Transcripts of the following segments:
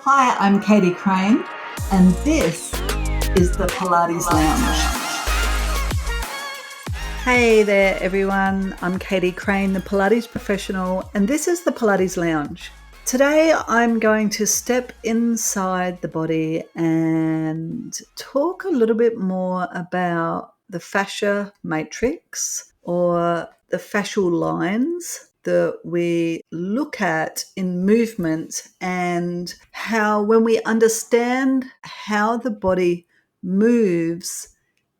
Hi, I'm Katie Crane, and this is the Pilates Lounge. Hey there, everyone. I'm Katie Crane, the Pilates professional, and this is the Pilates Lounge. Today, I'm going to step inside the body and talk a little bit more about the fascia matrix or the fascial lines that we look at in movement, and how when we understand how the body moves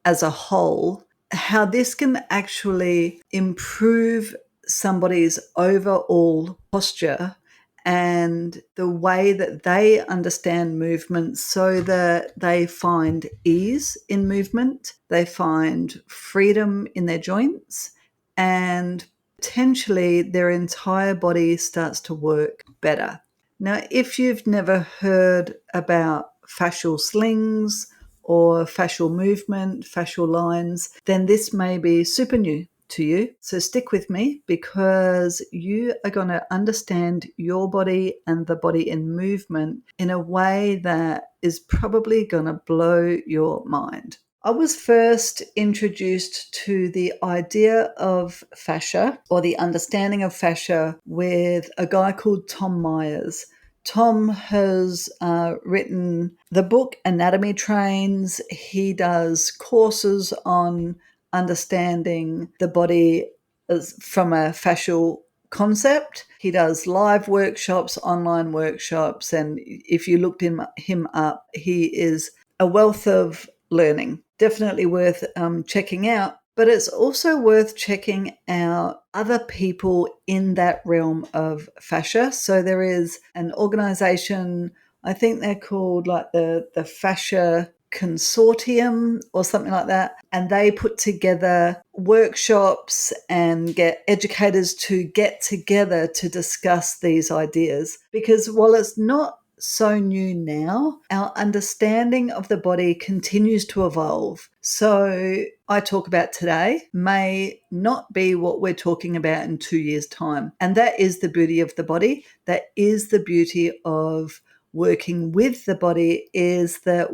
as a whole, how this can actually improve somebody's overall posture and the way that they understand movement, so that they find ease in movement, they find freedom in their joints, and potentially their entire body starts to work better. Now, if you've never heard about fascial slings or fascial movement, fascial lines, then this may be super new to you. So stick with me, because you are going to understand your body and the body in movement in a way that is probably going to blow your mind. I was first introduced to the idea of fascia, or the understanding of fascia, with a guy called Tom Myers. Tom has written the book Anatomy Trains. He does courses on understanding the body from a fascial concept. He does live workshops, online workshops, and if you looked him up, he is a wealth of learning. Definitely worth checking out, but it's also worth checking out other people in that realm of fascia. So there is an organization, I think they're called like the Fascia Consortium or something like that, and they put together workshops and get educators to get together to discuss these ideas, because while it's not so new now, our understanding of the body continues to evolve. So I talk about today may not be what we're talking about in 2 years' time. And that is the beauty of the body. That is the beauty of working with the body, is that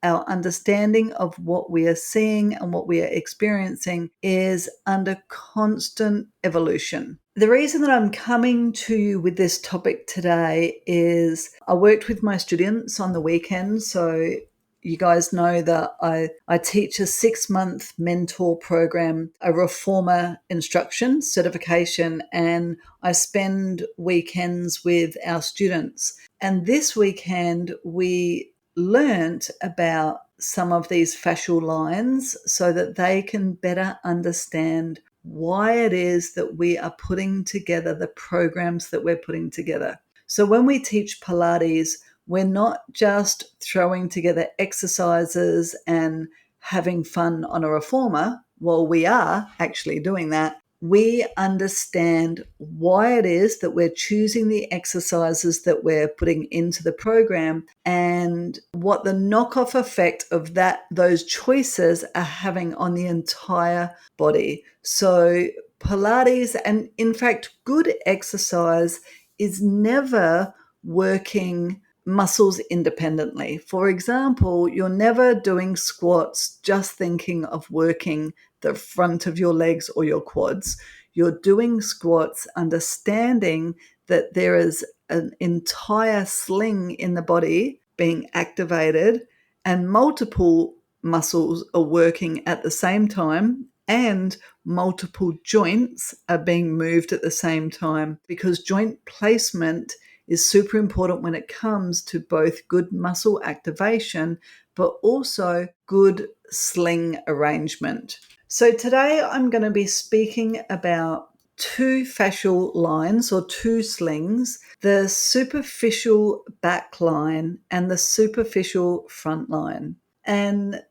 our understanding of what we are seeing and what we are experiencing is under constant evolution. The reason that I'm coming to you with this topic today is I worked with my students on the weekend. So you guys know that I teach a 6-month mentor program, a reformer instruction certification, and I spend weekends with our students. And this weekend, we learnt about some of these fascial lines so that they can better understand why it is that we are putting together the programs that we're putting together. So when we teach Pilates, we're not just throwing together exercises and having fun on a reformer. Well, we are actually doing that. We understand why it is that we're choosing the exercises that we're putting into the program, and what the knockoff effect of those choices are having on the entire body. So Pilates, and in fact, good exercise, is never working muscles independently. For example, you're never doing squats just thinking of working the front of your legs or your quads. You're doing squats understanding that there is an entire sling in the body being activated, and multiple muscles are working at the same time, and multiple joints are being moved at the same time, because joint placement is super important when it comes to both good muscle activation, but also good sling arrangement. So today I'm going to be speaking about 2 fascial lines or 2 slings, the superficial backline and the superficial frontline. And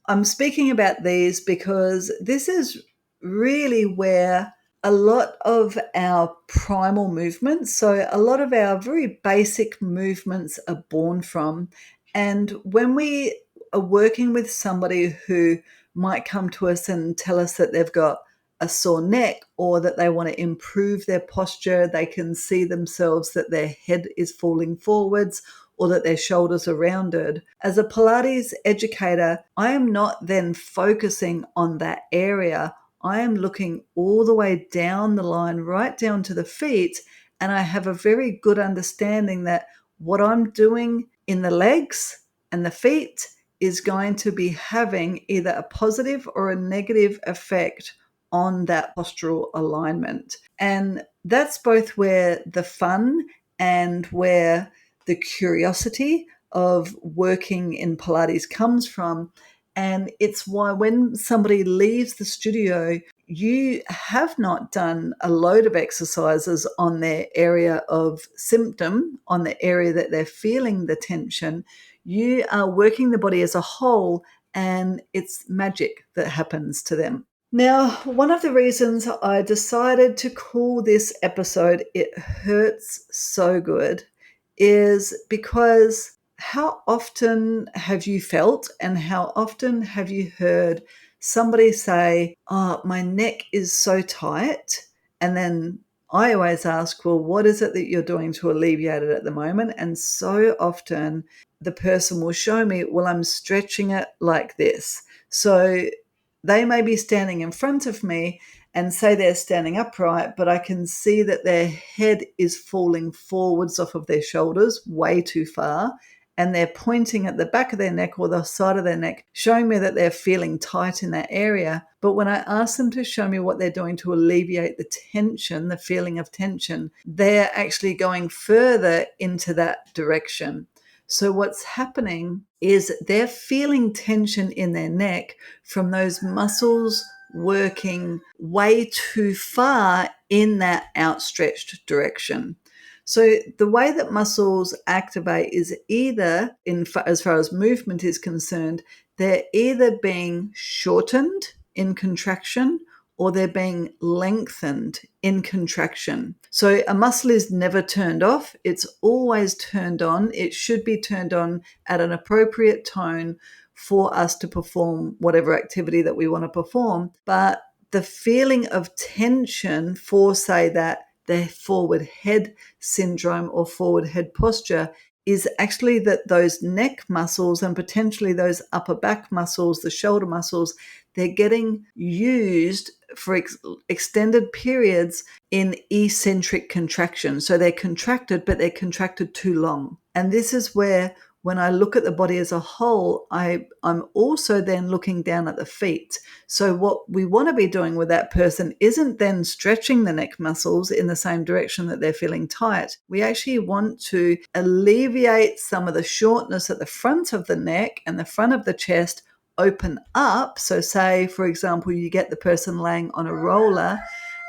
I'm speaking about these because this is really where a lot of our primal movements, so a lot of our very basic movements, are born from. And when we are working with somebody who might come to us and tell us that they've got a sore neck, or that they want to improve their posture, they can see themselves that their head is falling forwards, or that their shoulders are rounded. As a Pilates educator, I am not then focusing on that area. I am looking all the way down the line, right down to the feet, and I have a very good understanding that what I'm doing in the legs and the feet is going to be having either a positive or a negative effect on that postural alignment. And that's both where the fun and where the curiosity of working in Pilates comes from. And it's why when somebody leaves the studio, you have not done a load of exercises on their area of symptom, on the area that they're feeling the tension. You are working the body as a whole, and it's magic that happens to them. Now, one of the reasons I decided to call this episode "It Hurts So Good" is because how often have you felt and how often have you heard somebody say, "Oh, my neck is so tight," and then I always ask, well, what is it that you're doing to alleviate it at the moment? And so often the person will show me, well, I'm stretching it like this. So they may be standing in front of me and say they're standing upright, but I can see that their head is falling forwards off of their shoulders way too far, and they're pointing at the back of their neck or the side of their neck, showing me that they're feeling tight in that area. But when I ask them to show me what they're doing to alleviate the tension, the feeling of tension, they're actually going further into that direction. So what's happening is they're feeling tension in their neck from those muscles working way too far in that outstretched direction. So the way that muscles activate is either, as far as movement is concerned, they're either being shortened in contraction or they're being lengthened in contraction. So a muscle is never turned off. It's always turned on. It should be turned on at an appropriate tone for us to perform whatever activity that we want to perform. But the feeling of tension for, say, that the forward head syndrome or forward head posture is actually that those neck muscles and potentially those upper back muscles, the shoulder muscles, they're getting used for extended periods in eccentric contraction. So they're contracted, but they're contracted too long. And this is where, when I look at the body as a whole, I'm also then looking down at the feet. So what we want to be doing with that person isn't then stretching the neck muscles in the same direction that they're feeling tight. We actually want to alleviate some of the shortness at the front of the neck and the front of the chest, open up. So say, for example, you get the person laying on a roller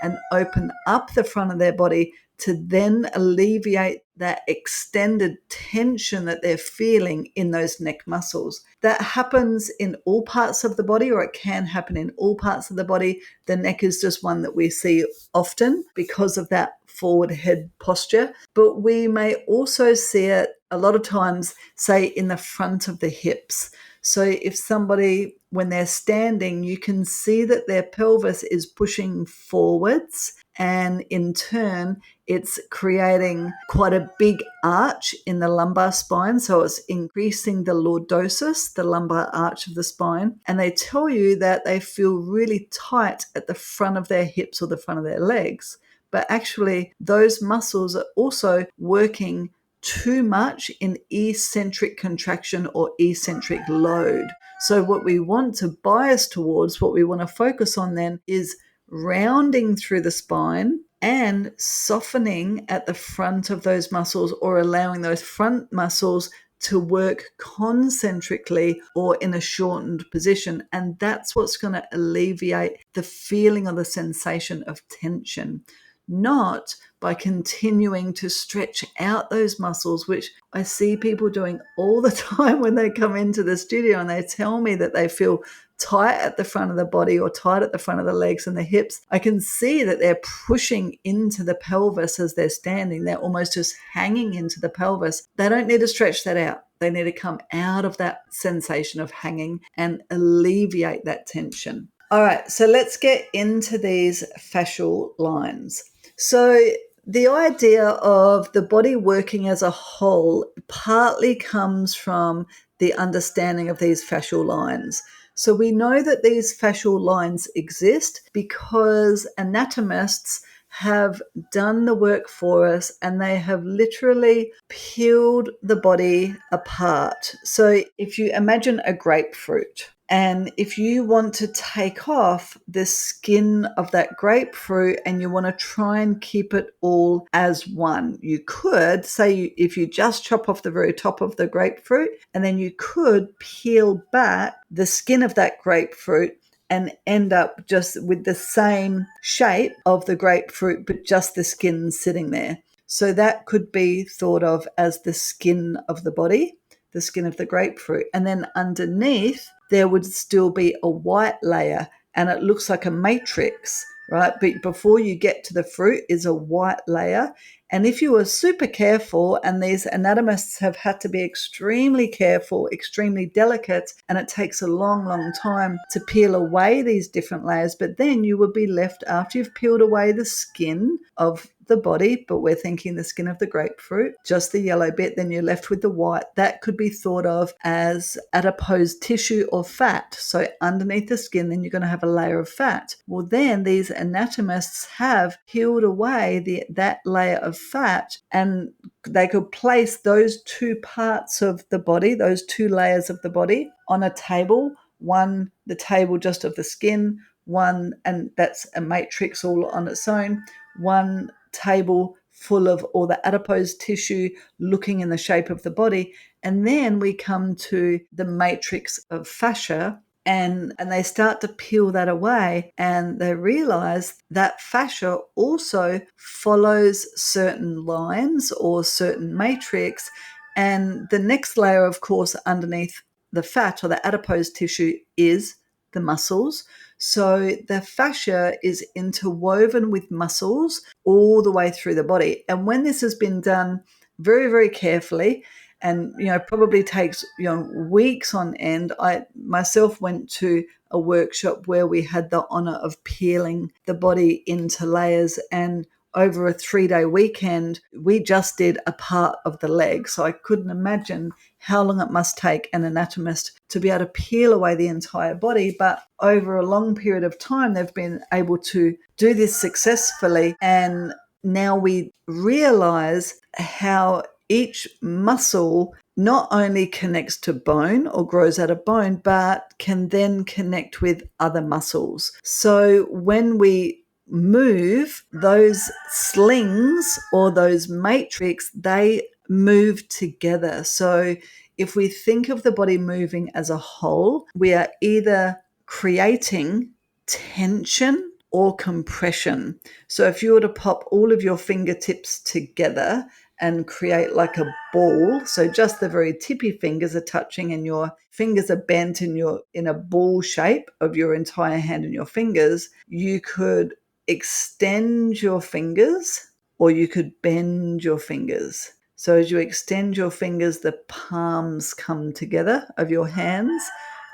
and open up the front of their body to then alleviate that extended tension that they're feeling in those neck muscles. That happens in all parts of the body, or it can happen in all parts of the body. The neck is just one that we see often because of that forward head posture. But we may also see it a lot of times, say, in the front of the hips. So if somebody, when they're standing, you can see that their pelvis is pushing forwards, and in turn, it's creating quite a big arch in the lumbar spine. So it's increasing the lordosis, the lumbar arch of the spine. And they tell you that they feel really tight at the front of their hips or the front of their legs. But actually, those muscles are also working too much in eccentric contraction or eccentric load. So what we want to bias towards, what we want to focus on then, is rounding through the spine and softening at the front of those muscles, or allowing those front muscles to work concentrically or in a shortened position. And that's what's going to alleviate the feeling or the sensation of tension, not by continuing to stretch out those muscles, which I see people doing all the time when they come into the studio and they tell me that they feel tight at the front of the body or tight at the front of the legs and the hips. I can see that they're pushing into the pelvis as they're standing. They're almost just hanging into the pelvis. They don't need to stretch that out. They need to come out of that sensation of hanging and alleviate that tension. All right, so let's get into these fascial lines. So the idea of the body working as a whole partly comes from the understanding of these fascial lines. So we know that these fascial lines exist because anatomists have done the work for us, and they have literally peeled the body apart. So if you imagine a grapefruit, and if you want to take off the skin of that grapefruit and you want to try and keep it all as one, you could say, if you just chop off the very top of the grapefruit, and then you could peel back the skin of that grapefruit and end up just with the same shape of the grapefruit, but just the skin sitting there. So that could be thought of as the skin of the body, the skin of the grapefruit. And then underneath, there would still be a white layer, and it looks like a matrix, right? But before you get to the fruit is a white layer. And if you were super careful, and these anatomists have had to be extremely careful, extremely delicate, and it takes a long, long time to peel away these different layers, but then you would be left, after you've peeled away the skin of the body, but we're thinking the skin of the grapefruit, just the yellow bit, then you're left with the white. That could be thought of as adipose tissue or fat. So underneath the skin, then you're going to have a layer of fat. Well, then these anatomists have peeled away that layer of fat, and they could place those two parts of the body, those two layers of the body, on a table. One, the table just of the skin, one, and that's a matrix all on its own, one table full of all the adipose tissue looking in the shape of the body. And then we come to the matrix of fascia, and they start to peel that away, and they realize that fascia also follows certain lines or certain matrix. And the next layer, of course, underneath the fat or the adipose tissue is the muscles. So the fascia is interwoven with muscles all the way through the body. And when this has been done very, very carefully, and probably takes weeks on end. I myself went to a workshop where we had the honor of peeling the body into layers, and over a 3-day weekend, we just did a part of the leg. So I couldn't imagine how long it must take an anatomist to be able to peel away the entire body. But over a long period of time, they've been able to do this successfully. And now we realize how each muscle not only connects to bone or grows out of bone, but can then connect with other muscles. So when we move, those slings or those matrix, they move together. So if we think of the body moving as a whole, we are either creating tension or compression. So if you were to pop all of your fingertips together and create like a ball, so just the very tippy fingers are touching and your fingers are bent and you're in a ball shape of your entire hand and your fingers, you could extend your fingers or you could bend your fingers. So as you extend your fingers, the palms come together of your hands.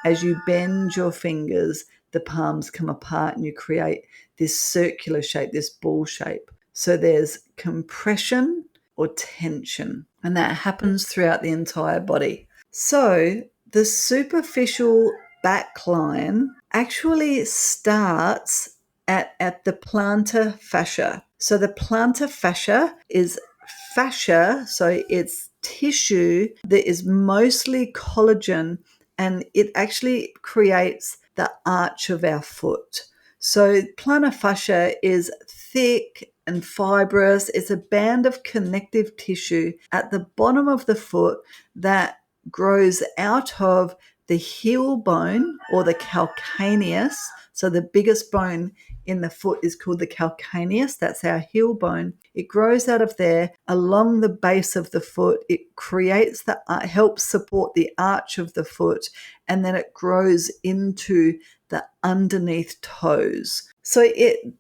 As you bend your fingers, the palms come apart and you create this circular shape, this ball shape. So there's compression or tension, and that happens throughout the entire body. So the superficial backline actually starts at the plantar fascia. So the plantar fascia is fascia, so it's tissue that is mostly collagen, and it actually creates the arch of our foot. So plantar fascia is thick and fibrous. It's a band of connective tissue at the bottom of the foot that grows out of the heel bone or the calcaneus. So the biggest bone in the foot is called the calcaneus. That's our heel bone. It grows out of there along the base of the foot. It creates helps support the arch of the foot, and then it grows into the underneath toes. So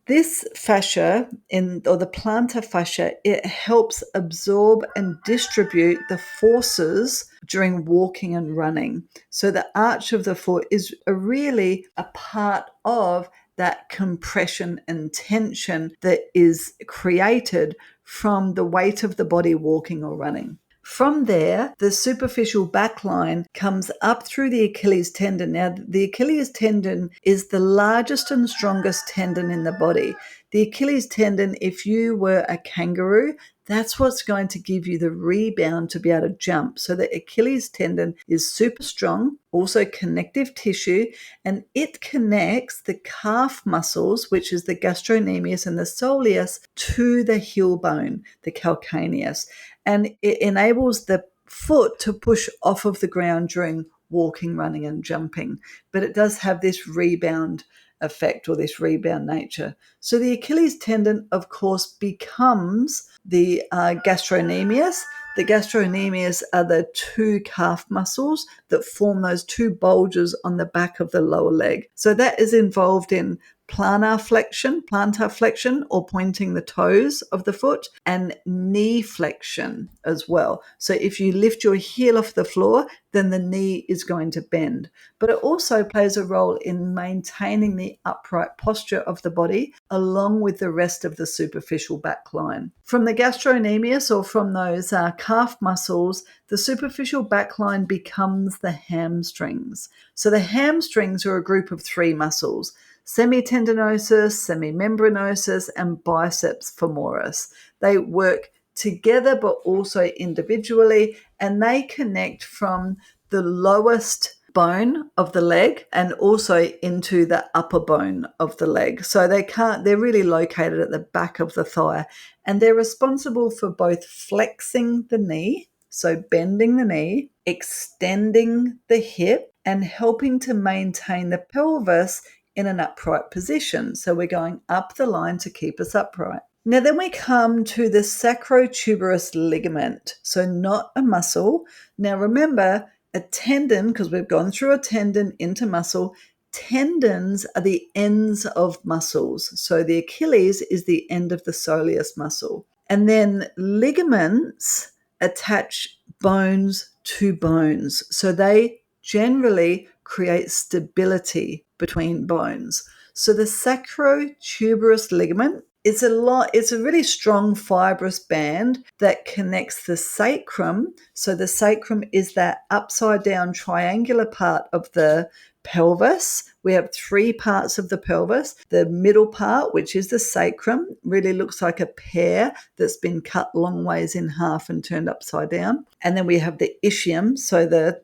this fascia or the plantar fascia, it helps absorb and distribute the forces during walking and running. So the arch of the foot is really a part of that compression and tension that is created from the weight of the body walking or running. From there, the superficial backline comes up through the Achilles tendon. Now, the Achilles tendon is the largest and strongest tendon in the body. The Achilles tendon, if you were a kangaroo, that's what's going to give you the rebound to be able to jump. So the Achilles tendon is super strong, also connective tissue, and it connects the calf muscles, which is the gastrocnemius and the soleus, to the heel bone, the calcaneus. And it enables the foot to push off of the ground during walking, running, and jumping. But it does have this rebound effect or this rebound nature. So the Achilles tendon, of course, becomes the gastrocnemius. The gastrocnemius are the two calf muscles that form those two bulges on the back of the lower leg. So that is involved in plantar flexion, or pointing the toes of the foot, and knee flexion as well. So if you lift your heel off the floor, then the knee is going to bend. But it also plays a role in maintaining the upright posture of the body along with the rest of the superficial backline. From the gastrocnemius, or from those calf muscles, the superficial backline becomes the hamstrings. So the hamstrings are a group of three muscles: semitendinosus, semimembranosus, and biceps femoris. They work together but also individually, and they connect from the lowest bone of the leg and also into the upper bone of the leg. So they're really located at the back of the thigh, and they're responsible for both flexing the knee, so bending the knee, extending the hip, and helping to maintain the pelvis in an upright position. So we're going up the line to keep us upright. Now then we come to the sacrotuberous ligament. So not a muscle. Now remember, a tendon, because we've gone through a tendon into muscle, tendons are the ends of muscles. So the Achilles is the end of the soleus muscle. And then ligaments attach bones to bones. So they generally create stability between bones. So the sacrotuberous ligament, it's a really strong fibrous band that connects the sacrum. So the sacrum is that upside down triangular part of the pelvis. We have three parts of the pelvis. The middle part, which is the sacrum, really looks like a pear that's been cut long ways in half and turned upside down. And then we have the ischium. So the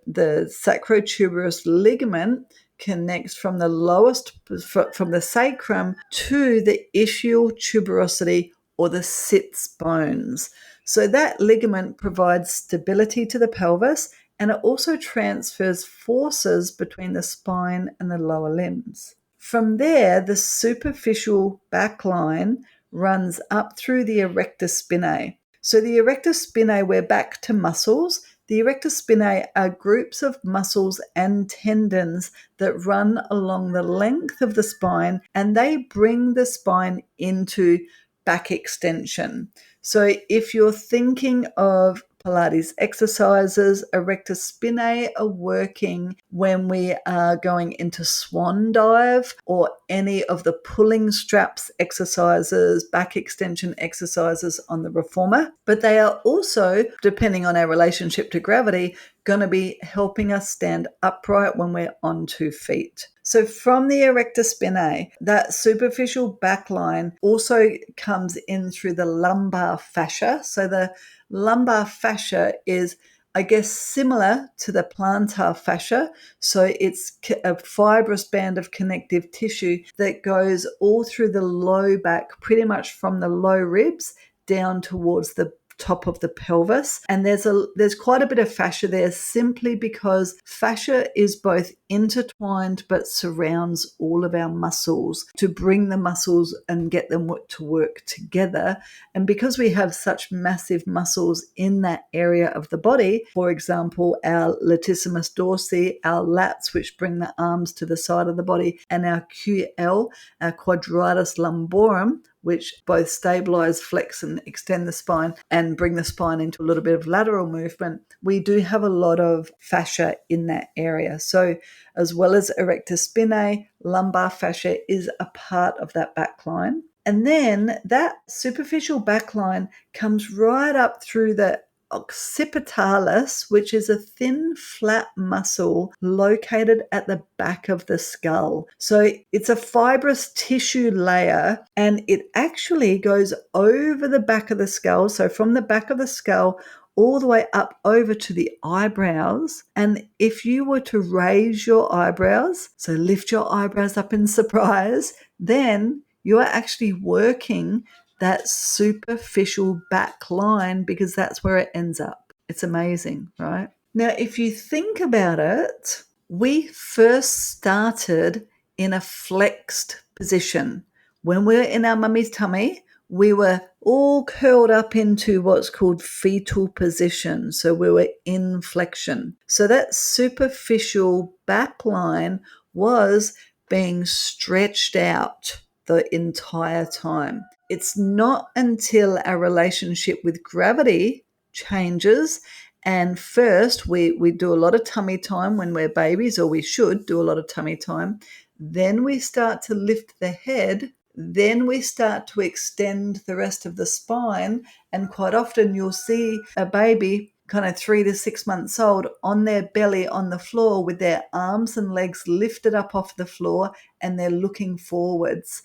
sacrotuberous ligament connects from the sacrum to the ischial tuberosity, or the sits bones. So that ligament provides stability to the pelvis, and it also transfers forces between the spine and the lower limbs. From there, the superficial backline runs up through the erector spinae. So the erector spinae, we're back to muscles. The erector spinae are groups of muscles and tendons that run along the length of the spine, and they bring the spine into back extension. So if you're thinking of Pilates exercises, erector spinae are working when we are going into swan dive, or any of the pulling straps exercises, back extension exercises on the reformer. But they are also, depending on our relationship to gravity, going to be helping us stand upright when we're on 2 feet. So from the erector spinae, that superficial backline also comes in through the lumbar fascia. So the lumbar fascia is, I guess, similar to the plantar fascia. So it's a fibrous band of connective tissue that goes all through the low back, pretty much from the low ribs down towards the top of the pelvis. And there's quite a bit of fascia there, simply because fascia is both intertwined but surrounds all of our muscles to bring the muscles and get them to work together. And because we have such massive muscles in that area of the body, for example, our latissimus dorsi, our lats, which bring the arms to the side of the body, and our QL, our quadratus lumborum, which both stabilize, flex, and extend the spine and bring the spine into a little bit of lateral movement, we do have a lot of fascia in that area. So as well as erector spinae, lumbar fascia is a part of that backline. And then that superficial backline comes right up through the occipitalis, which is a thin, flat muscle located at the back of the skull. So it's a fibrous tissue layer, and it actually goes over the back of the skull. So from the back of the skull all the way up over to the eyebrows. And if you were to raise your eyebrows, so lift your eyebrows up in surprise, then you are actually working that superficial back line, because that's where it ends up. It's amazing, right? Now, if you think about it, we first started in a flexed position. When we were in our mummy's tummy, we were all curled up into what's called fetal position. So we were in flexion. So that superficial back line was being stretched out the entire time. It's not until our relationship with gravity changes, and first we do a lot of tummy time when we're babies, or we should do a lot of tummy time, then we start to lift the head, then we start to extend the rest of the spine, and quite often you'll see a baby kind of 3 to 6 months old on their belly on the floor with their arms and legs lifted up off the floor, and they're looking forwards.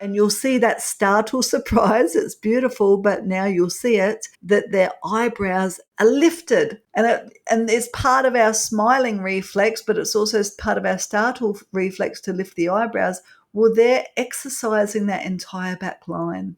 And you'll see that startle surprise. It's beautiful, but now you'll see it, that their eyebrows are lifted. And it's part of our smiling reflex, but it's also part of our startle reflex to lift the eyebrows. Well, they're exercising that entire back line.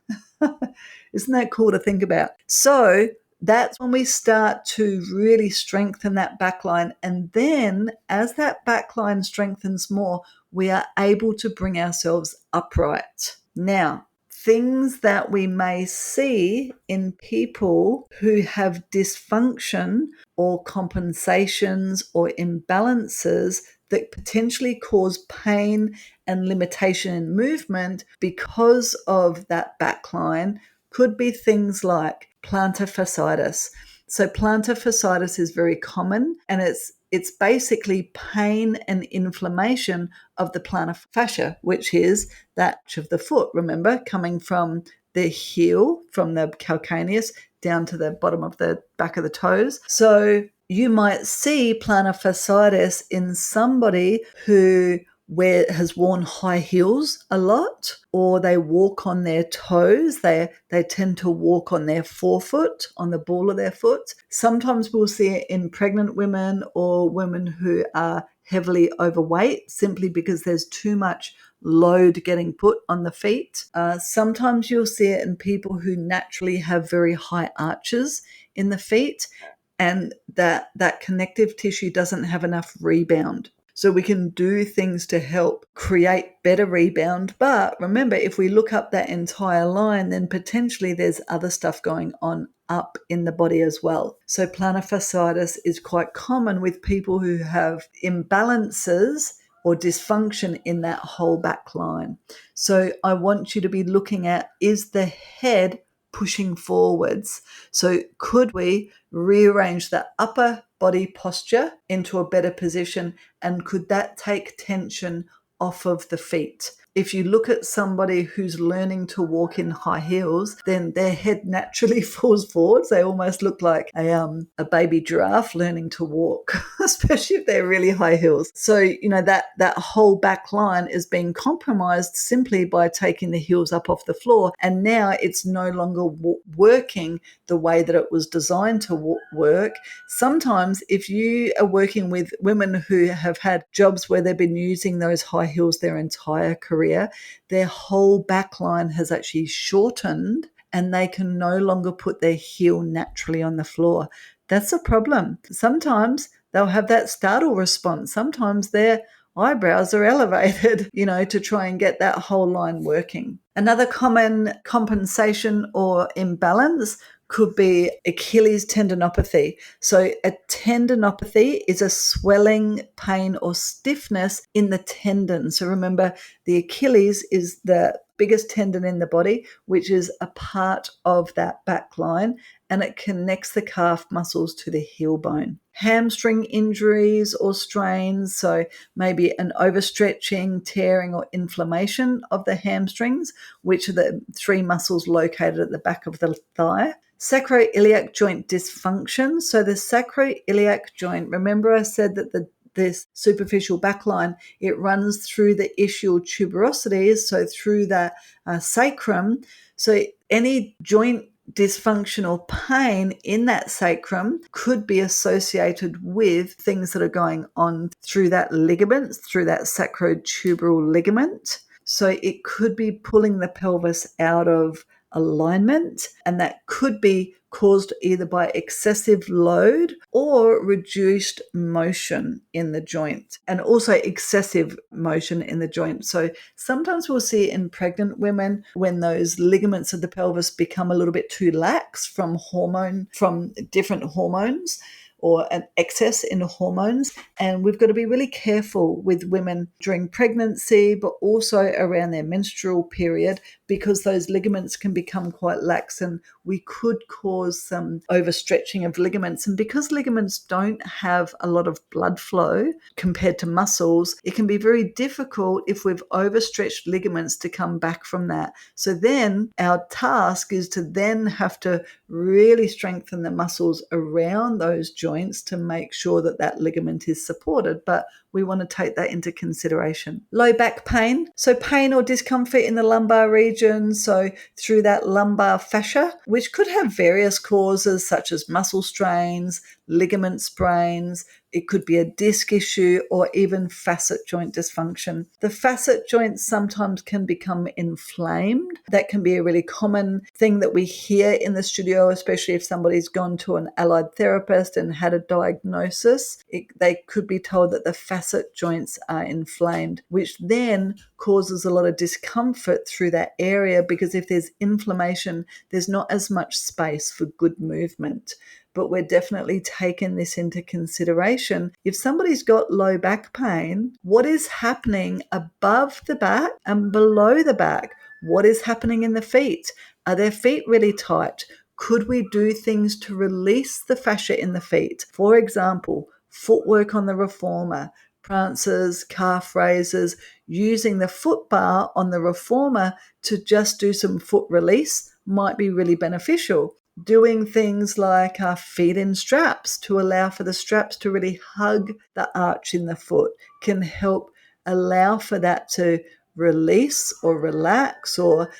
Isn't that cool to think about? So that's when we start to really strengthen that backline. And then as that backline strengthens more, we are able to bring ourselves upright. Now, things that we may see in people who have dysfunction or compensations or imbalances that potentially cause pain and limitation in movement because of that backline could be things like plantar fasciitis. So plantar fasciitis is very common, and it's basically pain and inflammation of the plantar fascia, which is that of the foot, remember, coming from the heel, from the calcaneus down to the bottom of the back of the toes. So you might see plantar fasciitis in somebody who has worn high heels a lot, or they walk on their toes. They tend to walk on their forefoot, on the ball of their foot. Sometimes we'll see it in pregnant women or women who are heavily overweight, simply because there's too much load getting put on the feet. Sometimes you'll see it in people who naturally have very high arches in the feet, and that connective tissue doesn't have enough rebound. So we can do things to help create better rebound. But remember, if we look up that entire line, then potentially there's other stuff going on up in the body as well. So plantar fasciitis is quite common with people who have imbalances or dysfunction in that whole back line. So I want you to be looking at, is the head pushing forwards? So could we rearrange the upper body posture into a better position, and could that take tension off of the feet? If you look at somebody who's learning to walk in high heels, then their head naturally falls forwards. They almost look like a baby giraffe learning to walk, especially if they're really high heels. So, that whole back line is being compromised simply by taking the heels up off the floor. And now it's no longer working the way that it was designed to work. Sometimes if you are working with women who have had jobs where they've been using those high heels their entire career, their whole back line has actually shortened, and they can no longer put their heel naturally on the floor. That's a problem. Sometimes they'll have that startle response. Sometimes their eyebrows are elevated, to try and get that whole line working. Another common compensation or imbalance could be Achilles tendinopathy. So a tendinopathy is a swelling, pain, or stiffness in the tendon. So remember, the Achilles is the biggest tendon in the body, which is a part of that back line, and it connects the calf muscles to the heel bone. Hamstring injuries or strains, so maybe an overstretching, tearing, or inflammation of the hamstrings, which are the three muscles located at the back of the thigh. Sacroiliac joint dysfunction. So the sacroiliac joint, remember I said that this superficial backline, it runs through the ischial tuberosities, so through the sacrum. So any joint dysfunctional pain in that sacrum could be associated with things that are going on through that ligaments, through that sacrotuberal ligament. So it could be pulling the pelvis out of alignment, and that could be caused either by excessive load or reduced motion in the joint, and also excessive motion in the joint. So sometimes we'll see in pregnant women when those ligaments of the pelvis become a little bit too lax from different hormones, or an excess in hormones. And we've got to be really careful with women during pregnancy, but also around their menstrual period, because those ligaments can become quite lax and we could cause some overstretching of ligaments. And because ligaments don't have a lot of blood flow compared to muscles, it can be very difficult if we've overstretched ligaments to come back from that. So then our task is to then have to really strengthen the muscles around those joints to make sure that that ligament is supported. But we want to take that into consideration. Low back pain. So pain or discomfort in the lumbar region. So through that lumbar fascia, which could have various causes such as muscle strains, ligament sprains. It could be a disc issue or even facet joint dysfunction. The facet joints sometimes can become inflamed. That can be a really common thing that we hear in the studio, especially if somebody's gone to an allied therapist and had a diagnosis. They could be told that the facet joints are inflamed, which then causes a lot of discomfort through that area, because if there's inflammation, there's not as much space for good movement. But we're definitely taking this into consideration. If somebody's got low back pain, what is happening above the back and below the back? What is happening in the feet? Are their feet really tight? Could we do things to release the fascia in the feet? For example, footwork on the reformer, prances, calf raises, using the foot bar on the reformer to just do some foot release might be really beneficial. Doing things like feet in straps to allow for the straps to really hug the arch in the foot can help allow for that to release or relax, or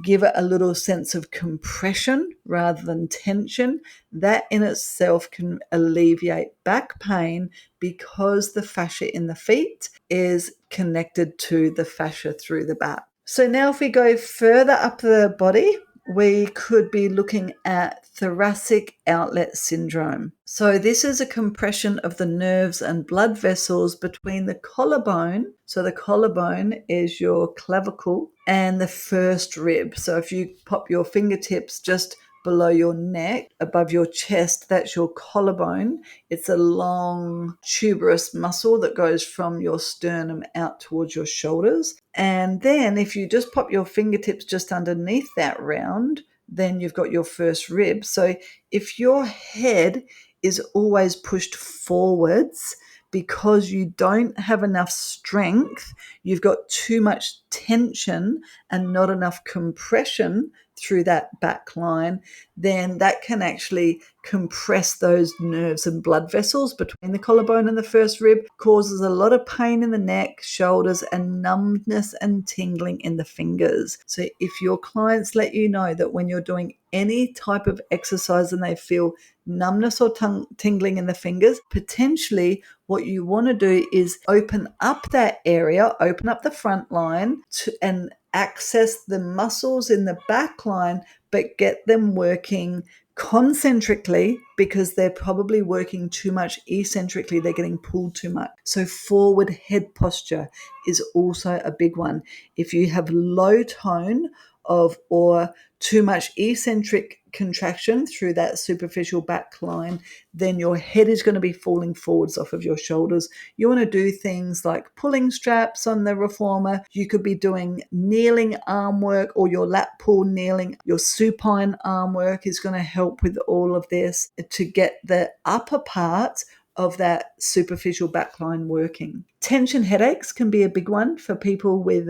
give it a little sense of compression rather than tension. That in itself can alleviate back pain, because the fascia in the feet is connected to the fascia through the back. So now if we go further up the body, we could be looking at thoracic outlet syndrome. So this is a compression of the nerves and blood vessels between the collarbone. So the collarbone is your clavicle and the first rib. So if you pop your fingertips just below your neck, above your chest, that's your collarbone. It's a long tuberous muscle that goes from your sternum out towards your shoulders. And then if you just pop your fingertips just underneath that round, then you've got your first rib. So if your head is always pushed forwards because you don't have enough strength, you've got too much tension and not enough compression through that back line, then that can actually compress those nerves and blood vessels between the collarbone and the first rib, causes a lot of pain in the neck, shoulders, and numbness and tingling in the fingers. So if your clients let you know that when you're doing any type of exercise and they feel numbness or tingling in the fingers, potentially what you want to do is open up that area, open up the front line and access the muscles in the back line, but get them working concentrically, because they're probably working too much eccentrically. They're getting pulled too much. So forward head posture is also a big one. If you have low tone or too much eccentric contraction through that superficial back line, then your head is going to be falling forwards off of your shoulders. You want to do things like pulling straps on the reformer. You could be doing kneeling arm work or your lat pull kneeling. Your supine arm work is going to help with all of this to get the upper part of that superficial backline working. Tension headaches can be a big one for people with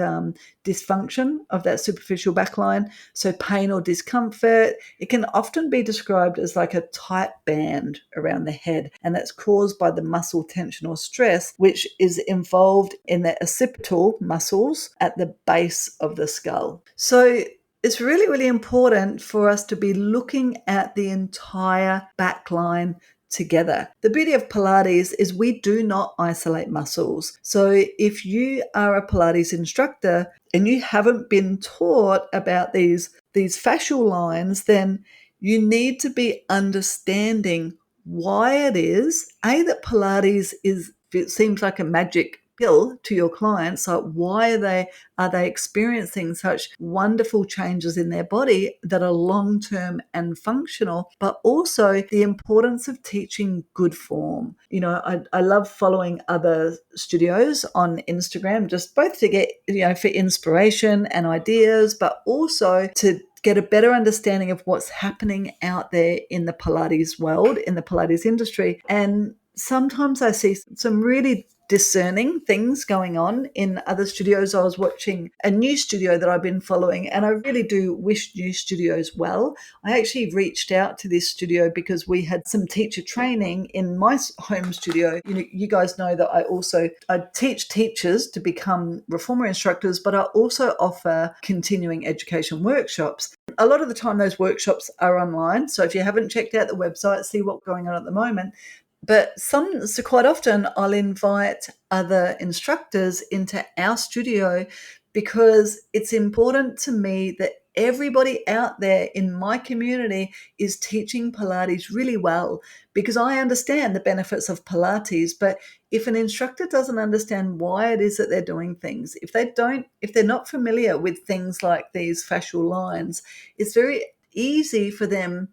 dysfunction of that superficial backline. So pain or discomfort, it can often be described as like a tight band around the head, and that's caused by the muscle tension or stress, which is involved in the occipital muscles at the base of the skull. So it's really, really important for us to be looking at the entire backline together. The beauty of Pilates is we do not isolate muscles. So if you are a Pilates instructor and you haven't been taught about these fascial lines, then you need to be understanding why it is, that Pilates it seems like a magic pill to your clients. Like, why are they experiencing such wonderful changes in their body that are long-term and functional, but also the importance of teaching good form. You know, I love following other studios on Instagram, just both to get, for inspiration and ideas, but also to get a better understanding of what's happening out there in the Pilates world, in the Pilates industry. And sometimes I see some really discerning things going on in other studios. I was watching a new studio that I've been following, and I really do wish new studios well. I actually reached out to this studio because we had some teacher training in my home studio. You guys know that I teach teachers to become reformer instructors, but I also offer continuing education workshops. A lot of the time those workshops are online, so if you haven't checked out the website, see what's going on at the moment. But so quite often I'll invite other instructors into our studio because it's important to me that everybody out there in my community is teaching Pilates really well, because I understand the benefits of Pilates. But if an instructor doesn't understand why it is that they're doing things, if they're not familiar with things like these fascial lines, it's very easy for them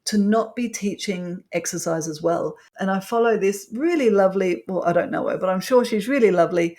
to not be teaching exercise as well. And I follow this really lovely, well, I don't know her, but I'm sure she's really lovely,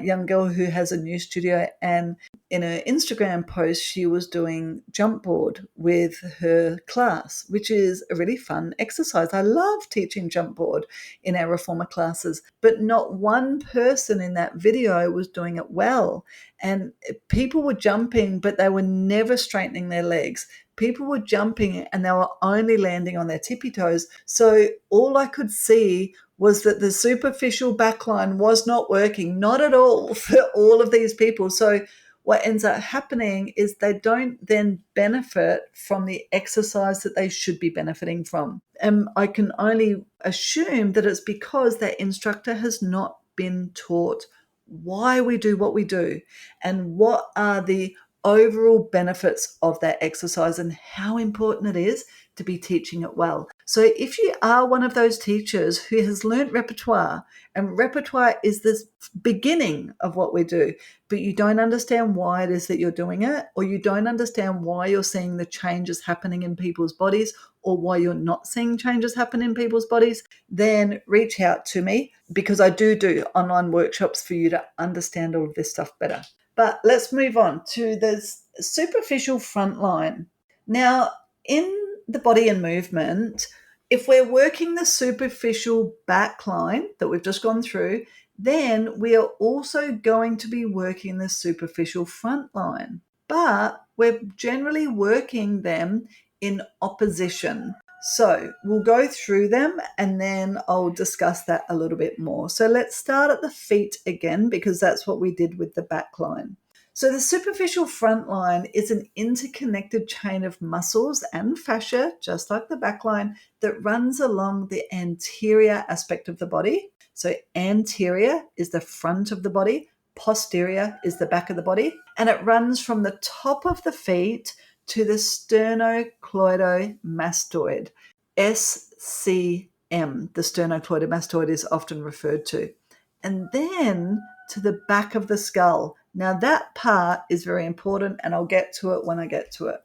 young girl who has a new studio. And in her Instagram post, she was doing jump board with her class, which is a really fun exercise. I love teaching jump board in our reformer classes, but not one person in that video was doing it well. And people were jumping, but they were never straightening their legs. People were jumping and they were only landing on their tippy toes. So all I could see was that the superficial backline was not working, not at all, for all of these people. So what ends up happening is they don't then benefit from the exercise that they should be benefiting from. And I can only assume that it's because that instructor has not been taught why we do what we do and what are the overall benefits of that exercise and how important it is to be teaching it well. So if you are one of those teachers who has learnt repertoire, and repertoire is this beginning of what we do, but you don't understand why it is that you're doing it, or you don't understand why you're seeing the changes happening in people's bodies, or why you're not seeing changes happen in people's bodies, then reach out to me, because I do online workshops for you to understand all of this stuff better. But let's move on to the superficial front line. Now, in the body and movement, if we're working the superficial back line that we've just gone through, then we are also going to be working the superficial front line. But we're generally working them in opposition. So we'll go through them and then I'll discuss that a little bit more. So let's start at the feet again, because that's what we did with the back line. So the superficial front line is an interconnected chain of muscles and fascia, just like the back line, that runs along the anterior aspect of the body. So anterior is the front of the body, posterior is the back of the body, and it runs from the top of the feet to the sternocleidomastoid, SCM. The sternocleidomastoid is often referred to. And then to the back of the skull. Now that part is very important, and I'll get to it when I get to it.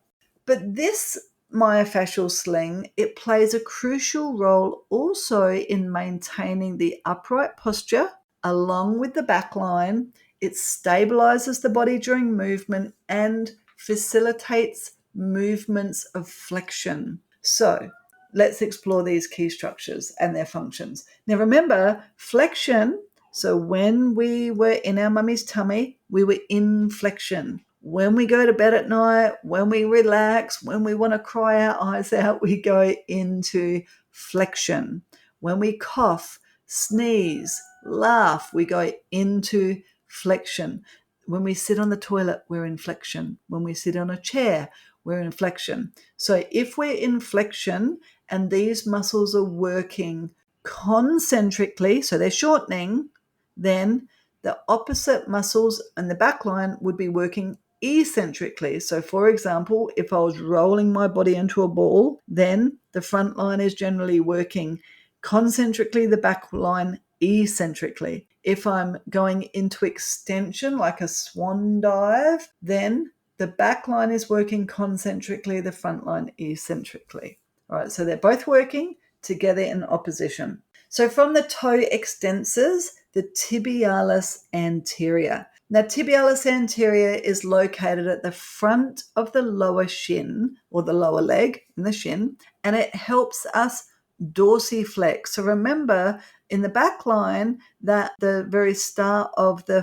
But this myofascial sling, it plays a crucial role also in maintaining the upright posture along with the backline. It stabilizes the body during movement and facilitates movements of flexion. So let's explore these key structures and their functions. Now remember, flexion, so when we were in our mummy's tummy, we were in flexion. When we go to bed at night, when we relax, when we want to cry our eyes out, we go into flexion. When we cough, sneeze, laugh, we go into flexion. When we sit on the toilet, we're in flexion. When we sit on a chair, we're in flexion. So if we're in flexion and these muscles are working concentrically, so they're shortening, then the opposite muscles and the backline would be working eccentrically. So for example, if I was rolling my body into a ball, then the front line is generally working concentrically, the back line eccentrically. If I'm going into extension like a swan dive, then the back line is working concentrically, the front line eccentrically. All right, so they're both working together in opposition. So from the toe extensors, the tibialis anterior. Now, tibialis anterior is located at the front of the lower shin, or the lower leg in the shin, and it helps us dorsiflex. So remember, in the back line, that the very start of the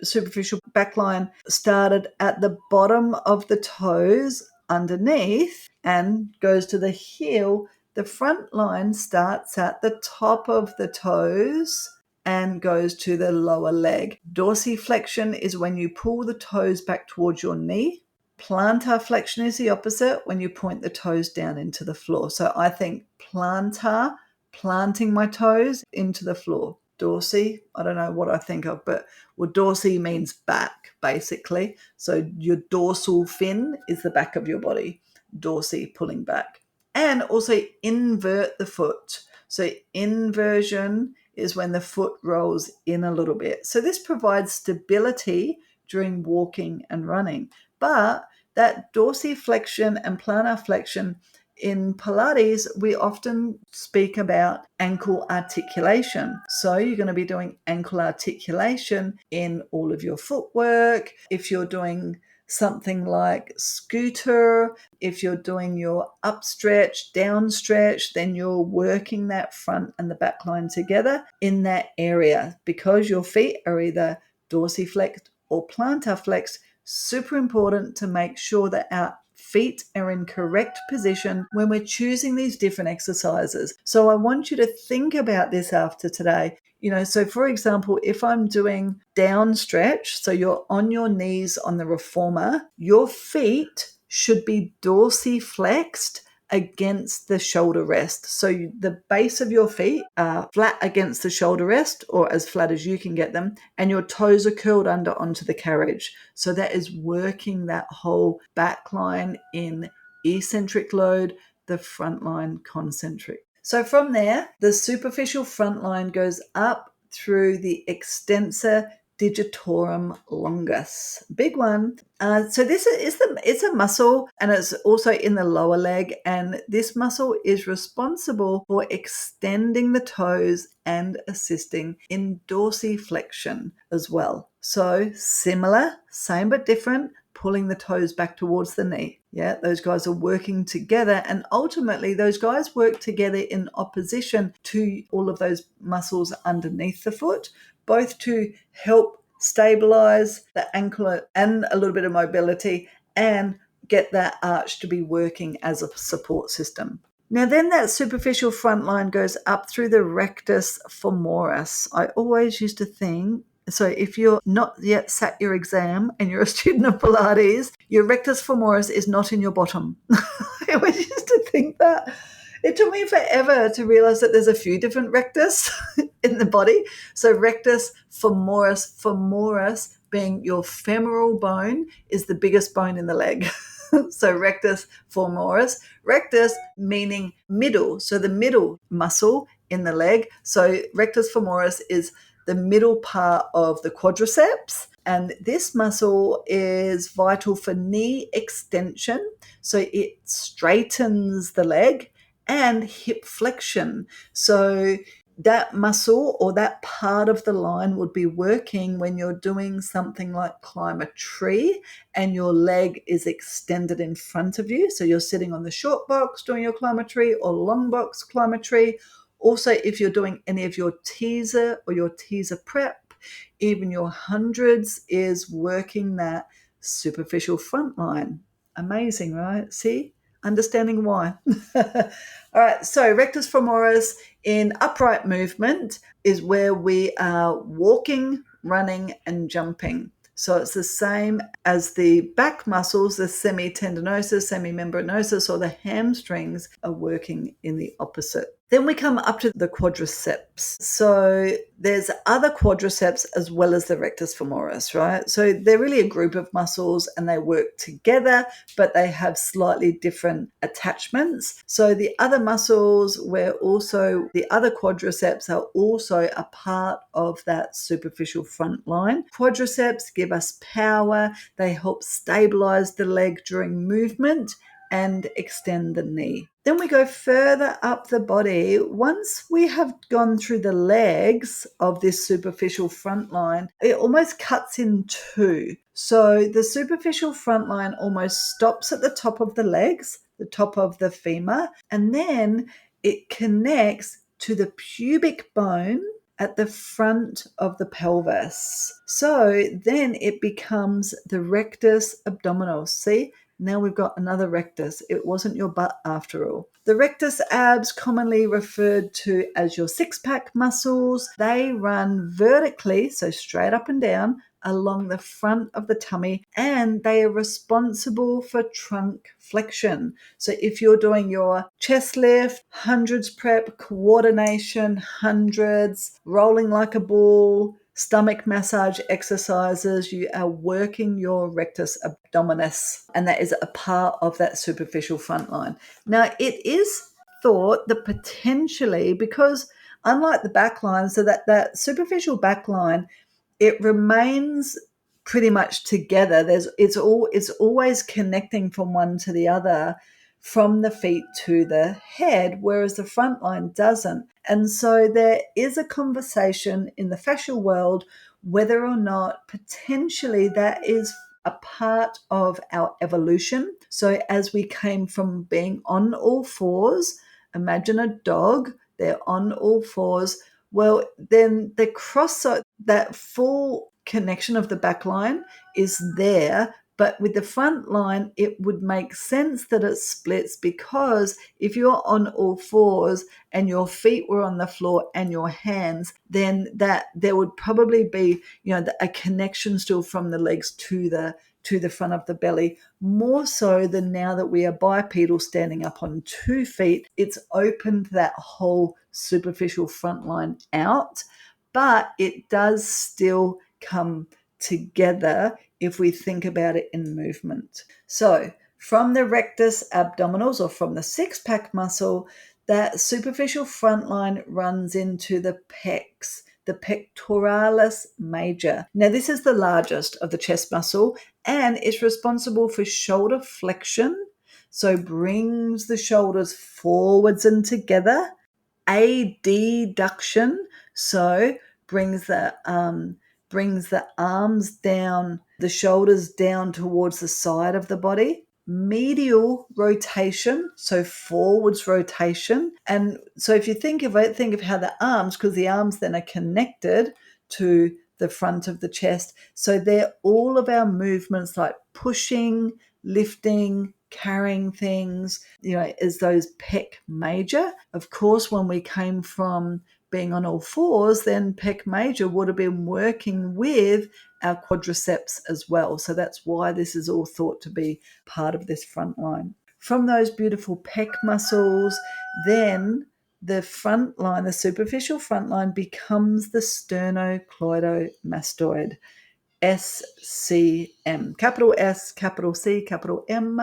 superficial back line started at the bottom of the toes underneath and goes to the heel. The front line starts at the top of the toes and goes to the lower leg. Dorsiflexion is when you pull the toes back towards your knee. Plantar flexion is the opposite, when you point the toes down into the floor. So I think plantar, planting my toes into the floor. Dorsi, I don't know what I think of, but dorsi means back, basically. So your dorsal fin is the back of your body. Dorsi, pulling back. And also invert the foot. So inversion is when the foot rolls in a little bit. So this provides stability during walking and running. But that dorsiflexion and plantar flexion in Pilates, we often speak about ankle articulation. So you're going to be doing ankle articulation in all of your footwork. If you're doing something like scooter, if you're doing your up stretch, down stretch, then you're working that front and the back line together in that area, because your feet are either dorsiflexed or plantar flexed. Super important to make sure that our feet are in correct position when we're choosing these different exercises. So I want you to think about this after today. So for example, if I'm doing down stretch, so you're on your knees on the reformer, your feet should be dorsiflexed against the shoulder rest. So the base of your feet are flat against the shoulder rest, or as flat as you can get them, and your toes are curled under onto the carriage. So that is working that whole back line in eccentric load, the front line concentric. So from there, the superficial front line goes up through the extensor digitorum longus. Big one. So this is it's a muscle, and it's also in the lower leg, and this muscle is responsible for extending the toes and assisting in dorsiflexion as well. So similar, same but different, pulling the toes back towards the knee. Yeah, those guys are working together, and ultimately those guys work together in opposition to all of those muscles underneath the foot, both to help stabilize the ankle and a little bit of mobility and get that arch to be working as a support system. Now then, that superficial front line goes up through the rectus femoris. I always used to think, so if you're not yet sat your exam and you're a student of Pilates, your rectus femoris is not in your bottom. I always used to think that. It took me forever to realize that there's a few different rectus in the body. So rectus femoris being your femoral bone, is the biggest bone in the leg. So rectus femoris, rectus meaning middle. So the middle muscle in the leg. So rectus femoris is the middle part of the quadriceps. And this muscle is vital for knee extension. So it straightens the leg, and hip flexion. So that muscle or that part of the line would be working when you're doing something like climb a tree and your leg is extended in front of you. So you're sitting on the short box doing your climb a tree or long box climb a tree. Also, if you're doing any of your teaser or your teaser prep, even your hundreds is working that superficial front line. Amazing, right? See? Understanding why. All right, so rectus femoris in upright movement is where we are walking, running, and jumping. So it's the same as the back muscles, the semitendinosus, semimembranosus, or the hamstrings are working in the opposite. Then we come up to the quadriceps. So there's other quadriceps as well as the rectus femoris, right? So they're really a group of muscles and they work together, but they have slightly different attachments. So the other muscles the other quadriceps are also a part of that superficial front line. Quadriceps give us power. They help stabilize the leg during movement and extend the knee. Then we go further up the body. Once we have gone through the legs of this superficial front line, it almost cuts in two. So the superficial front line almost stops at the top of the legs, the top of the femur, and then it connects to the pubic bone at the front of the pelvis. So then it becomes the rectus abdominis. See? Now we've got another rectus. It wasn't your butt after all. The rectus abs, commonly referred to as your six-pack muscles, they run vertically, so straight up and down, along the front of the tummy, and they are responsible for trunk flexion. So if you're doing your chest lift, hundreds prep, coordination, hundreds, rolling like a ball, stomach massage exercises, you are working your rectus abdominis, and that is a part of that superficial front line. Now, it is thought that potentially, because unlike the backline, so that superficial backline, it remains pretty much together. It's always connecting from one to the other, from the feet to the head, whereas the front line doesn't. And so there is a conversation in the fascial world whether or not potentially that is a part of our evolution. So as we came from being on all fours, imagine a dog, they're on all fours. Well, then that full connection of the back line is there, but with the front line, it would make sense that it splits, because if you're on all fours and your feet were on the floor and your hands, then that there would probably be, a connection still from the legs to the front of the belly, more so than now that we are bipedal, standing up on 2 feet. It's opened that whole superficial front line out, but it does still come together if we think about it in movement. So from the rectus abdominis, or from the six-pack muscle, that superficial front line runs into the pecs, the pectoralis major. Now, this is the largest of the chest muscle, and it's responsible for shoulder flexion, so brings the shoulders forwards and together. Adduction, so brings the arms down, the shoulders down towards the side of the body. Medial rotation, so forwards rotation. And so if you think of how the arms, because the arms then are connected to the front of the chest, so they're all of our movements, like pushing, lifting, carrying things, is those pec major. Of course, when we came from being on all fours, then pec major would have been working with our quadriceps as well. So that's why this is all thought to be part of this front line. From those beautiful pec muscles, then the front line, the superficial front line, becomes the sternocleidomastoid. SCM, capital S, capital C, capital M,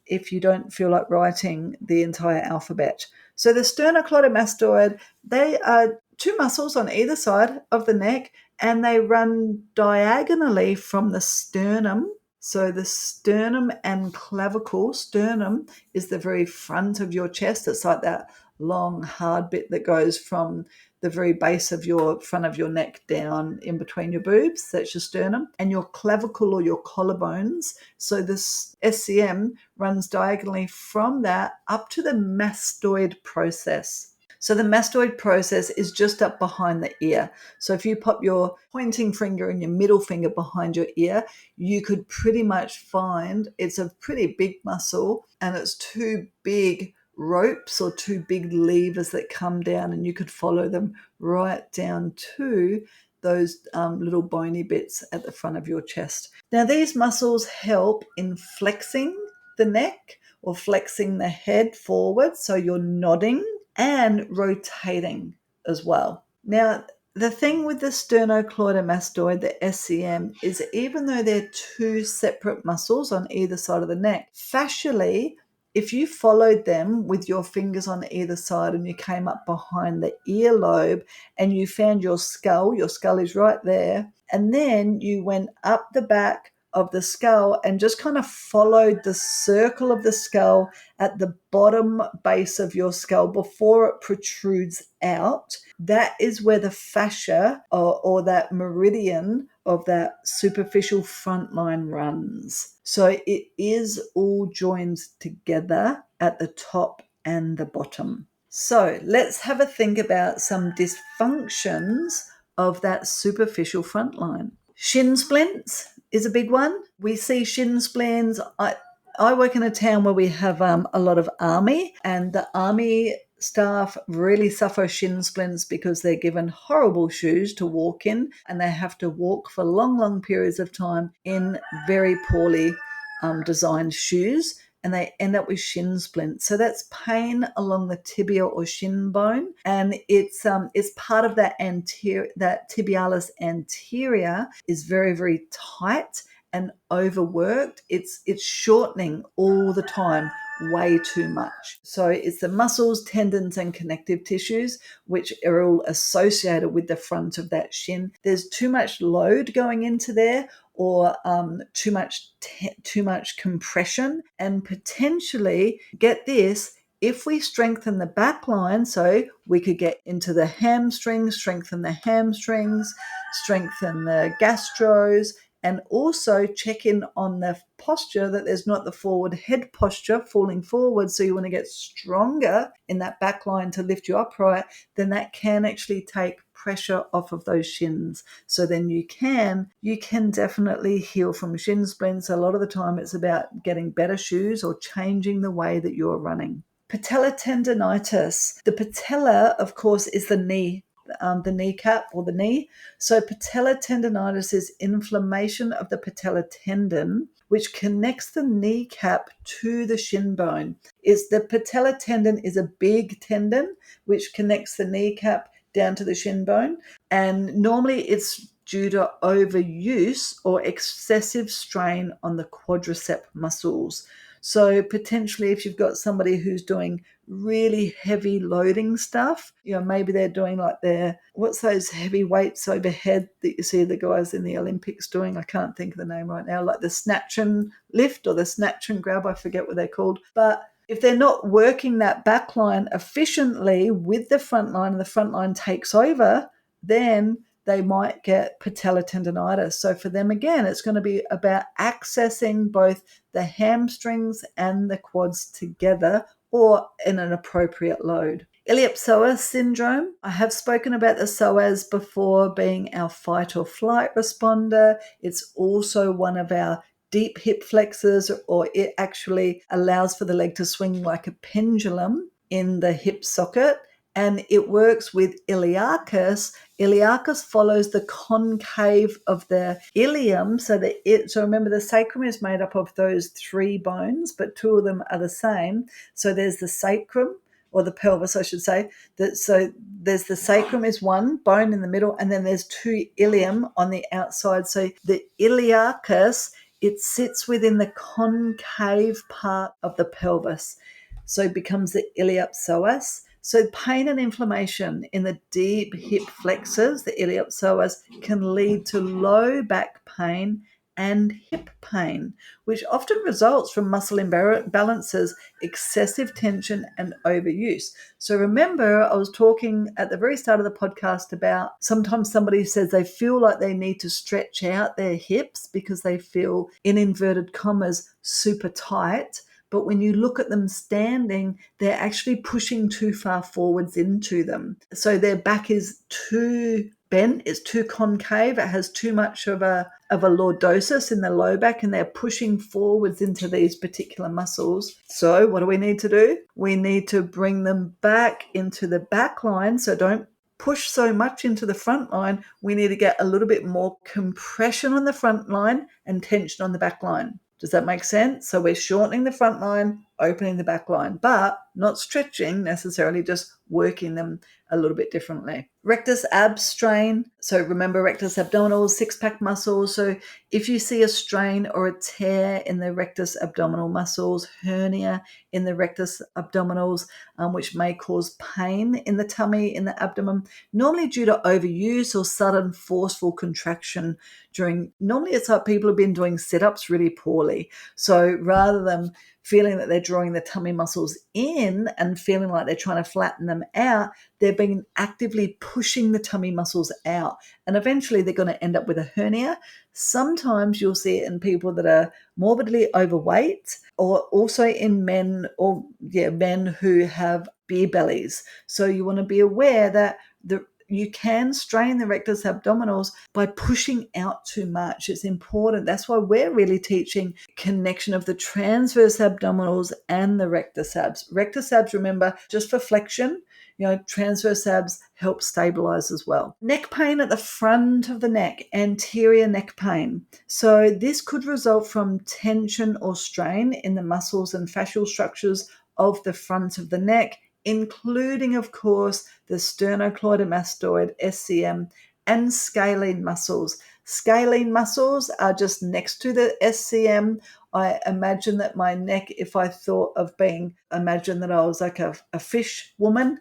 if you don't feel like writing the entire alphabet. So the sternocleidomastoid, they are two muscles on either side of the neck, and they run diagonally from the sternum. So the sternum and clavicle, sternum is the very front of your chest. It's like that long, hard bit that goes from the very base of your front of your neck down in between your boobs. That's your sternum. And your clavicle or your collarbones. So this SCM runs diagonally from that up to the mastoid process. So the mastoid process is just up behind the ear. So if you pop your pointing finger and your middle finger behind your ear, you could pretty much find it's a pretty big muscle, and it's two big ropes or two big levers that come down, and you could follow them right down to those little bony bits at the front of your chest. Now, these muscles help in flexing the neck or flexing the head forward, so you're nodding, and rotating as well. Now, the thing with the sternocleidomastoid, the SCM, is even though they're two separate muscles on either side of the neck, fascially, if you followed them with your fingers on either side and you came up behind the earlobe and you found your skull is right there, and then you went up the back of the skull and just kind of followed the circle of the skull at the bottom base of your skull before it protrudes out, that is where the fascia or that meridian of that superficial front line runs. So it is all joined together at the top and the bottom. So let's have a think about some dysfunctions of that superficial front line. Shin splints is a big one. We see shin splints. I work in a town where we have a lot of army, and the army staff really suffer shin splints because they're given horrible shoes to walk in, and they have to walk for long periods of time in very poorly designed shoes, and they end up with shin splints. So that's pain along the tibia or shin bone, and it's part of that that tibialis anterior is very tight and overworked. It's shortening all the time, way too much. So it's the muscles, tendons, and connective tissues which are all associated with the front of that shin. There's too much load going into there, or too much compression, and potentially, get this, if we strengthen the back line, so we could get into the hamstrings, strengthen the gastros, and also check in on the posture, that there's not the forward head posture falling forward. So you want to get stronger in that back line to lift you upright, then that can actually take pressure off of those shins. So then you can definitely heal from shin splints. A lot of the time it's about getting better shoes or changing the way that you're running. Patella tendonitis. The patella, of course, is the knee. The kneecap or the knee. So patella tendonitis is inflammation of the patella tendon, which connects the kneecap to the shin bone. The patella tendon is a big tendon which connects the kneecap down to the shin bone, and normally it's due to overuse or excessive strain on the quadricep muscles. So potentially, if you've got somebody who's doing really heavy loading stuff, maybe they're doing what's those heavy weights overhead that you see the guys in the Olympics doing? I can't think of the name right now, like the snatch and lift or the snatch and grab, I forget what they're called. But if they're not working that back line efficiently with the front line and the front line takes over, then they might get patella tendonitis. So for them, again, it's going to be about accessing both the hamstrings and the quads together, or in an appropriate load. Iliopsoas syndrome. I have spoken about the psoas before being our fight or flight responder. It's also one of our deep hip flexors, or it actually allows for the leg to swing like a pendulum in the hip socket. And it works with iliacus. Iliacus follows the concave of the ilium. So remember, the sacrum is made up of those three bones, but two of them are the same. So there's the sacrum, or the pelvis, I should say. So there's the sacrum is one bone in the middle, and then there's two ilium on the outside. So the iliacus, it sits within the concave part of the pelvis. So it becomes the iliopsoas. So pain and inflammation in the deep hip flexors, the iliopsoas, can lead to low back pain and hip pain, which often results from muscle imbalances, excessive tension, and overuse. So remember, I was talking at the very start of the podcast about sometimes somebody says they feel like they need to stretch out their hips because they feel, in inverted commas, super tight. But when you look at them standing, they're actually pushing too far forwards into them. So their back is too bent, it's too concave, it has too much of a lordosis in the low back, and they're pushing forwards into these particular muscles. So what do we need to do? We need to bring them back into the back line. So don't push so much into the front line. We need to get a little bit more compression on the front line and tension on the back line. Does that make sense? So we're shortening the front line, opening the back line, but not stretching necessarily, just working them a little bit differently. Rectus abs strain. So remember, rectus abdominals, six-pack muscles. So if you see a strain or a tear in the rectus abdominal muscles, hernia in the rectus abdominals, which may cause pain in the tummy, in the abdomen, normally due to overuse or sudden forceful contraction normally it's like people have been doing sit-ups really poorly. So rather than feeling that they're drawing the tummy muscles in and feeling like they're trying to flatten them out, they've been actively pushing the tummy muscles out. And eventually they're going to end up with a hernia. Sometimes you'll see it in people that are morbidly overweight, or also in men who have beer bellies. So you want to be aware that you can strain the rectus abdominals by pushing out too much. It's important. That's why we're really teaching connection of the transverse abdominals and the rectus abs. Rectus abs, remember, just for flexion. Transverse abs help stabilize as well. Neck pain at the front of the neck, anterior neck pain. So this could result from tension or strain in the muscles and fascial structures of the front of the neck, including, of course, the sternocleidomastoid, SCM, and scalene muscles. Scalene muscles are just next to the SCM. I imagine that my neck, if I thought of imagine that I was like a fish woman,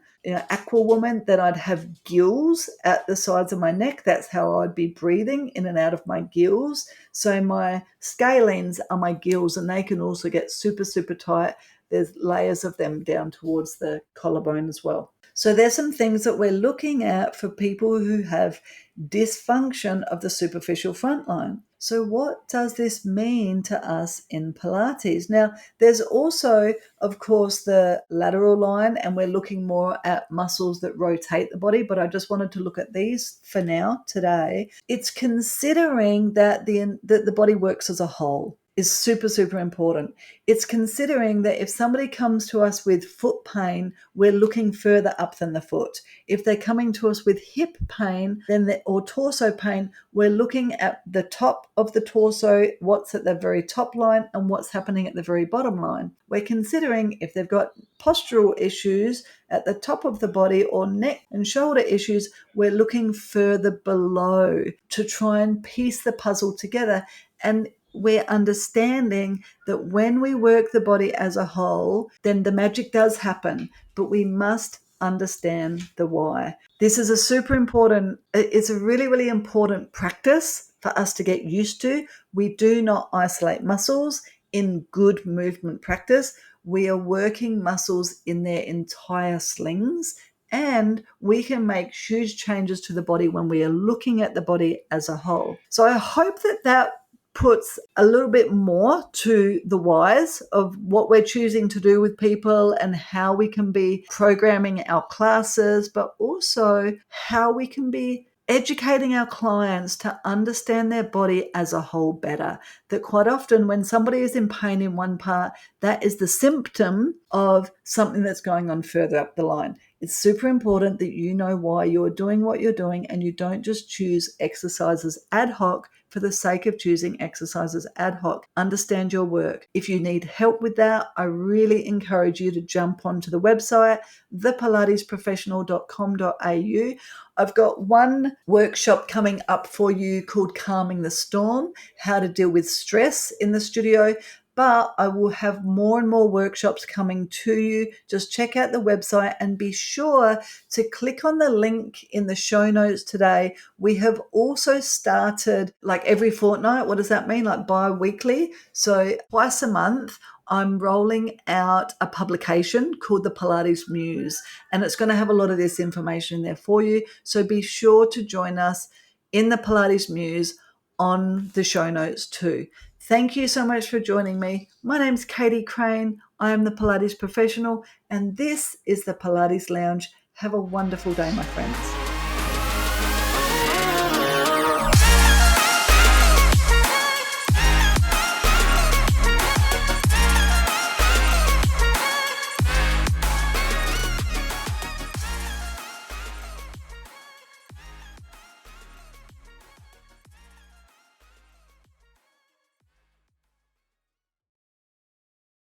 aqua woman, that I'd have gills at the sides of my neck. That's how I'd be breathing in and out of my gills. So my scalenes are my gills, and they can also get super, super tight. There's layers of them down towards the collarbone as well. So there's some things that we're looking at for people who have dysfunction of the superficial front line. So what does this mean to us in Pilates? Now, there's also, of course, the lateral line, and we're looking more at muscles that rotate the body, but I just wanted to look at these for now today. It's considering that the body works as a whole is super, super important. It's considering that if somebody comes to us with foot pain, we're looking further up than the foot. If they're coming to us with hip pain or torso pain, we're looking at the top of the torso, what's at the very top line and what's happening at the very bottom line. We're considering if they've got postural issues at the top of the body or neck and shoulder issues, we're looking further below to try and piece the puzzle together. And we're understanding that when we work the body as a whole, then the magic does happen, but we must understand the why. This is it's a really, really important practice for us to get used to. We do not isolate muscles in good movement practice. We are working muscles in their entire slings, and we can make huge changes to the body when we are looking at the body as a whole. So I hope that puts a little bit more to the whys of what we're choosing to do with people and how we can be programming our classes, but also how we can be educating our clients to understand their body as a whole better. That quite often when somebody is in pain in one part, that is the symptom of something that's going on further up the line. It's super important that you know why you're doing what you're doing, and you don't just choose exercises ad hoc for the sake of choosing exercises ad hoc. Understand your work. If you need help with that, I really encourage you to jump onto the website, thepilatesprofessional.com.au. I've got one workshop coming up for you called Calming the Storm, how to deal with stress in the studio. but I will have more and more workshops coming to you. Just check out the website and be sure to click on the link in the show notes today. We have also started like every fortnight. What does that mean? Like bi-weekly. So twice a month, I'm rolling out a publication called the Pilates Muse, and it's going to have a lot of this information there for you. So be sure to join us in the Pilates Muse on the show notes too. Thank you so much for joining me. My name's Katie Crane. I am the Pilates professional, and this is the Pilates Lounge. Have a wonderful day, my friends.